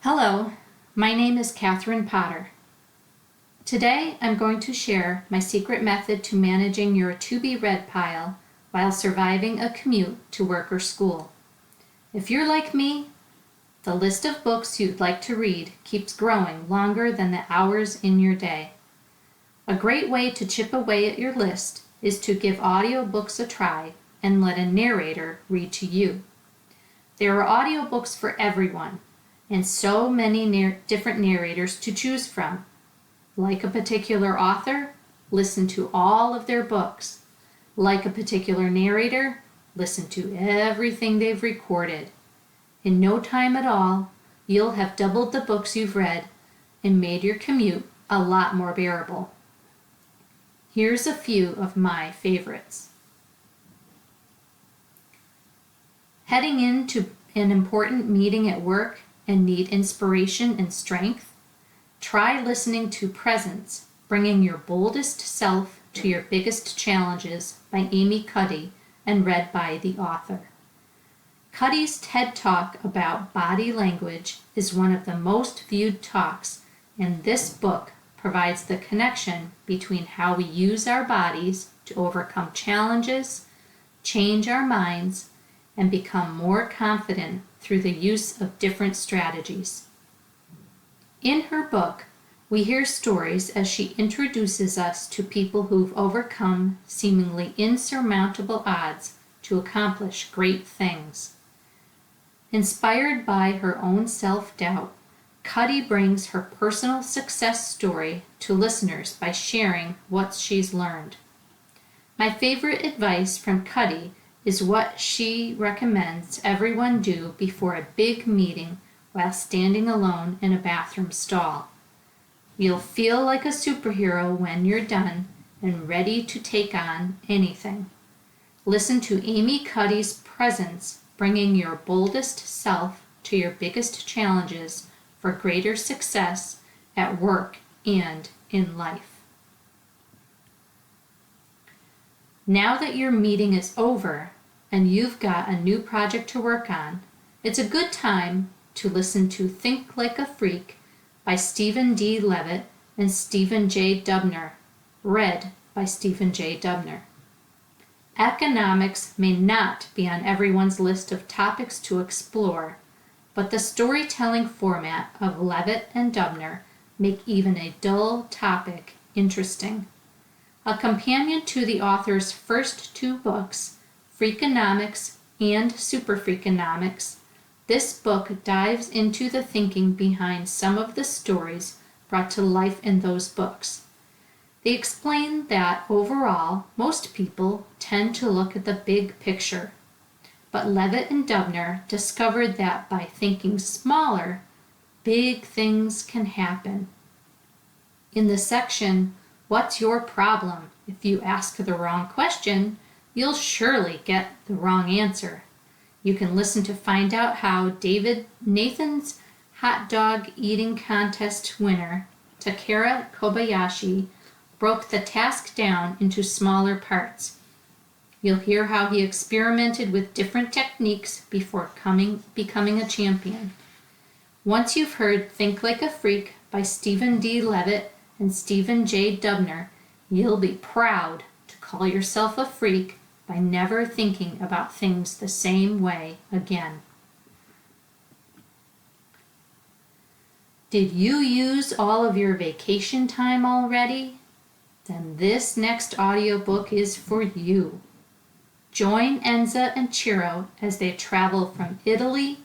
Hello, my name is Catherine Potter. Today I'm going to share my secret method to managing your to-be-read pile while surviving a commute to work or school. If you're like me, the list of books you'd like to read keeps growing longer than the hours in your day. A great way to chip away at your list is to give audiobooks a try and let a narrator read to you. There are audiobooks for everyone, and so many different narrators to choose from. Like a particular author, listen to all of their books. Like a particular narrator, listen to everything they've recorded. In no time at all, you'll have doubled the books you've read and made your commute a lot more bearable. Here's a few of my favorites. Heading into an important meeting at work and need inspiration and strength? Try listening to Presence, Bringing Your Boldest Self to Your Biggest Challenges by Amy Cuddy and read by the author. Cuddy's TED Talk about body language is one of the most viewed talks, and this book provides the connection between how we use our bodies to overcome challenges, change our minds, and become more confident through the use of different strategies. In her book, we hear stories as she introduces us to people who've overcome seemingly insurmountable odds to accomplish great things. Inspired by her own self-doubt, Cuddy brings her personal success story to listeners by sharing what she's learned. My favorite advice from Cuddy is what she recommends everyone do before a big meeting while standing alone in a bathroom stall. You'll feel like a superhero when you're done and ready to take on anything. Listen to Amy Cuddy's Presence, Bringing Your Boldest Self to Your Biggest Challenges for greater success at work and in life. Now that your meeting is over and you've got a new project to work on, it's a good time to listen to Think Like a Freak by Stephen D. Levitt and Stephen J. Dubner, read by Stephen J. Dubner. Economics may not be on everyone's list of topics to explore, but the storytelling format of Levitt and Dubner make even a dull topic interesting. A companion to the author's first two books, Freakonomics and Super Freakonomics, this book dives into the thinking behind some of the stories brought to life in those books. They explain that overall, most people tend to look at the big picture, but Levitt and Dubner discovered that by thinking smaller, big things can happen. In the section, What's Your Problem? If you ask the wrong question, you'll surely get the wrong answer. You can listen to find out how David Nathan's hot dog eating contest winner, Takara Kobayashi, broke the task down into smaller parts. You'll hear how he experimented with different techniques before becoming a champion. Once you've heard Think Like a Freak by Stephen D. Levitt and Stephen J. Dubner, you'll be proud to call yourself a freak by never thinking about things the same way again. Did you use all of your vacation time already? Then this next audiobook is for you. Join Enza and Ciro as they travel from Italy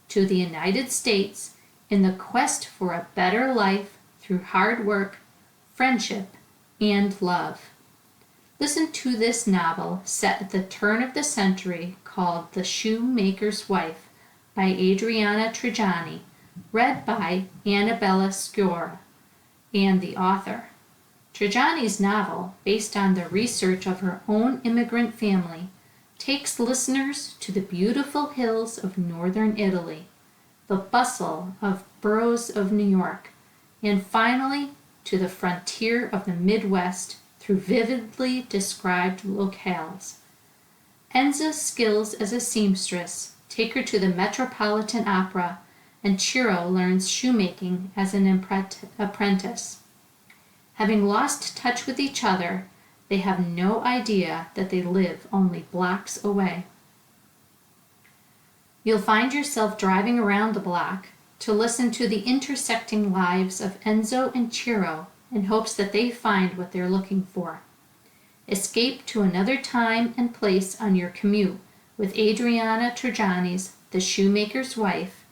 to the United States in the quest for a better life through hard work, friendship, and love. Listen to this novel set at the turn of the century called The Shoemaker's Wife by Adriana Trigiani, read by Annabella Sciorra and the author. Trigiani's novel, based on the research of her own immigrant family, takes listeners to the beautiful hills of northern Italy, the bustle of boroughs of New York, and finally to the frontier of the Midwest through vividly described locales. Enza's skills as a seamstress take her to the Metropolitan Opera and Chiro learns shoemaking as an apprentice. Having lost touch with each other, they have no idea that they live only blocks away. You'll find yourself driving around the block to listen to the intersecting lives of Enzo and Chiro in hopes that they find what they're looking for. Escape to another time and place on your commute with Adriana Trajani's The Shoemaker's Wife,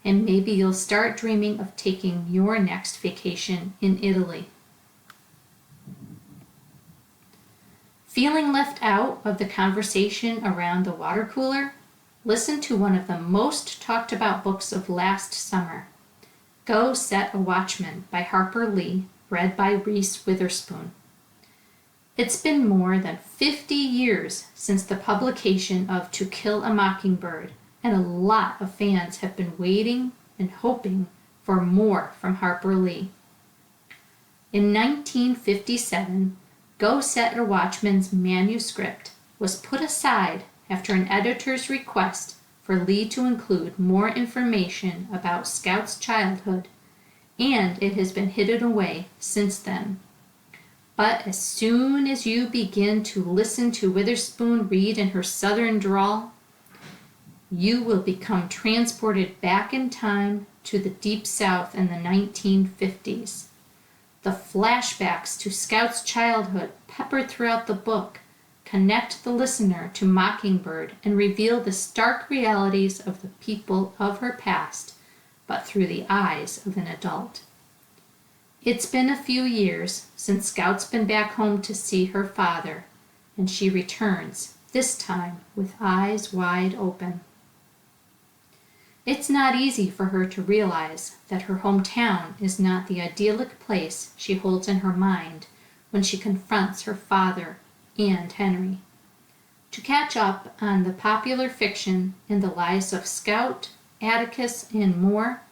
and maybe you'll start dreaming of taking your next vacation in Italy. Feeling left out of the conversation around the water cooler? Listen to one of the most talked about books of last summer, Go Set a Watchman by Harper Lee, read by Reese Witherspoon. It's been more than 50 years since the publication of To Kill a Mockingbird, and a lot of fans have been waiting and hoping for more from Harper Lee. In 1957, Go Set a Watchman's manuscript was put aside after an editor's request for Lee to include more information about Scout's childhood, and it has been hidden away since then. But as soon as you begin to listen to Witherspoon read in her southern drawl, you will become transported back in time to the Deep South in the 1950s. The flashbacks to Scout's childhood peppered throughout the book connect the listener to Mockingbird and reveal the stark realities of the people of her past, but through the eyes of an adult. It's been a few years since Scout's been back home to see her father, and she returns, this time with eyes wide open. It's not easy for her to realize that her hometown is not the idyllic place she holds in her mind when she confronts her father and Henry. To catch up on the popular fiction in the lives of Scout, Atticus, and more,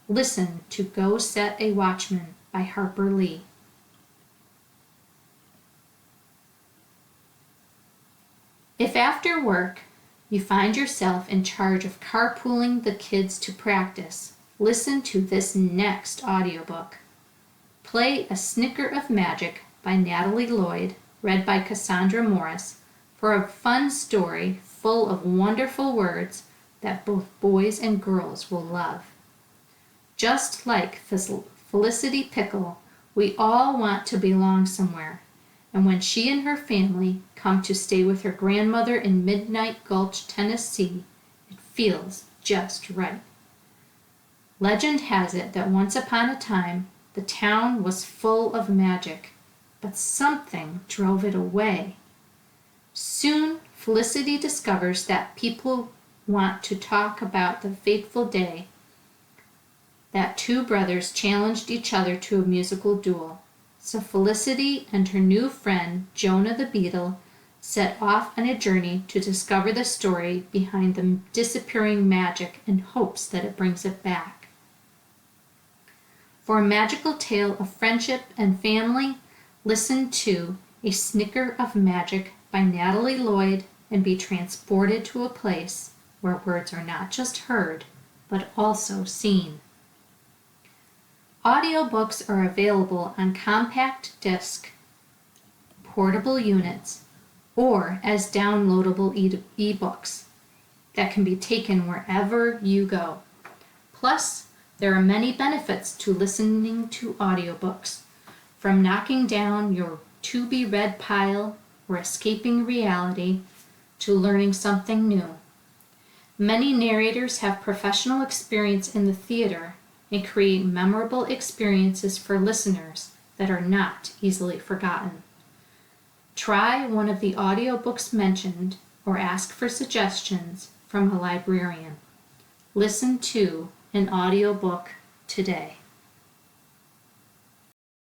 listen to Go Set a Watchman by Harper Lee. If after work you find yourself in charge of carpooling the kids to practice, listen to this next audiobook. Play A Snicker of Magic by Natalie Lloyd, read by Cassandra Morris, for a fun story full of wonderful words that both boys and girls will love. Just like Felicity Pickle, we all want to belong somewhere, and when she and her family come to stay with her grandmother in Midnight Gulch, Tennessee, it feels just right. Legend has it that once upon a time, the town was full of magic, but something drove it away. Soon, Felicity discovers that people want to talk about the fateful day that two brothers challenged each other to a musical duel. So Felicity and her new friend, Jonah the Beetle, set off on a journey to discover the story behind the disappearing magic in hopes that it brings it back. For a magical tale of friendship and family, listen to A Snicker of Magic by Natalie Lloyd and be transported to a place where words are not just heard, but also seen. Audiobooks are available on compact disc, portable units, or as downloadable ebooks that can be taken wherever you go. Plus, there are many benefits to listening to audiobooks, from knocking down your to-be-read pile or escaping reality to learning something new. Many narrators have professional experience in the theater and create memorable experiences for listeners that are not easily forgotten. Try one of the audiobooks mentioned or ask for suggestions from a librarian. Listen to an audiobook today.